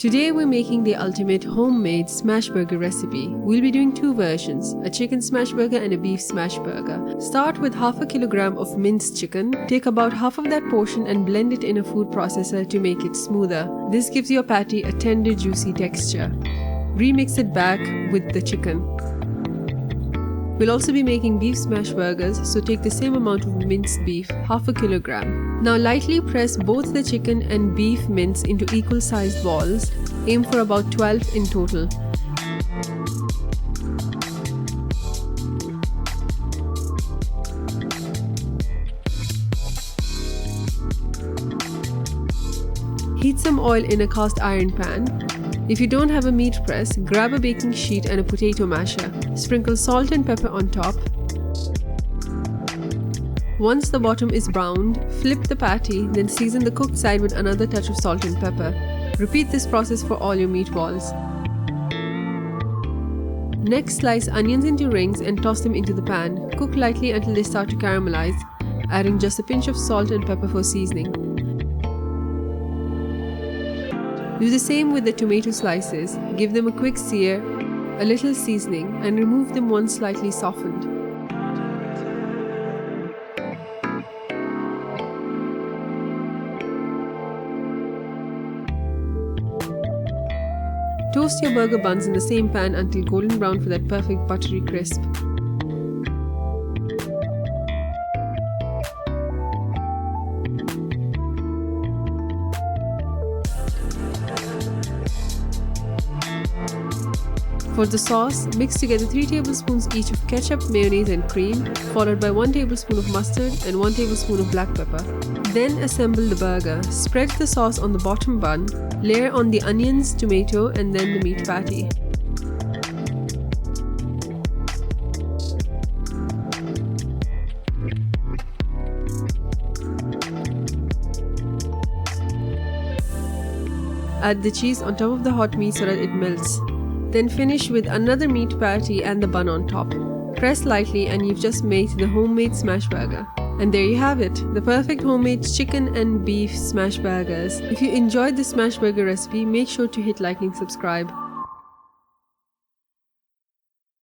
Today we're making the ultimate homemade smashburger recipe. We'll be doing two versions, a chicken smashburger and a beef smashburger. Start with half a kilogram of minced chicken. Take about half of that portion and blend it in a food processor to make it smoother. This gives your patty a tender, juicy texture. Remix it back with the chicken. We'll also be making beef smashburgers, so take the same amount of minced beef, half a kilogram. Now lightly press both the chicken and beef mince into equal sized balls. Aim for about 12 in total. Heat some oil in a cast iron pan. If you don't have a meat press, grab a baking sheet and a potato masher. Sprinkle salt and pepper on top. Once the bottom is browned, flip the patty, then season the cooked side with another touch of salt and pepper. Repeat this process for all your meatballs. Next, slice onions into rings and toss them into the pan. Cook lightly until they start to caramelize, adding just a pinch of salt and pepper for seasoning. Do the same with the tomato slices. Give them a quick sear, a little seasoning, and remove them once slightly softened. Toast your burger buns in the same pan until golden brown for that perfect buttery crisp. For the sauce, mix together 3 tablespoons each of ketchup, mayonnaise and cream, followed by 1 tablespoon of mustard and 1 tablespoon of black pepper. Then assemble the burger. Spread the sauce on the bottom bun, layer on the onions, tomato and then the meat patty. Add the cheese on top of the hot meat so that it melts. Then finish with another meat patty and the bun on top. Press lightly and you've just made the homemade smashburger. And there you have it, the perfect homemade chicken and beef smashburgers. If you enjoyed this smashburger recipe, make sure to hit like and subscribe.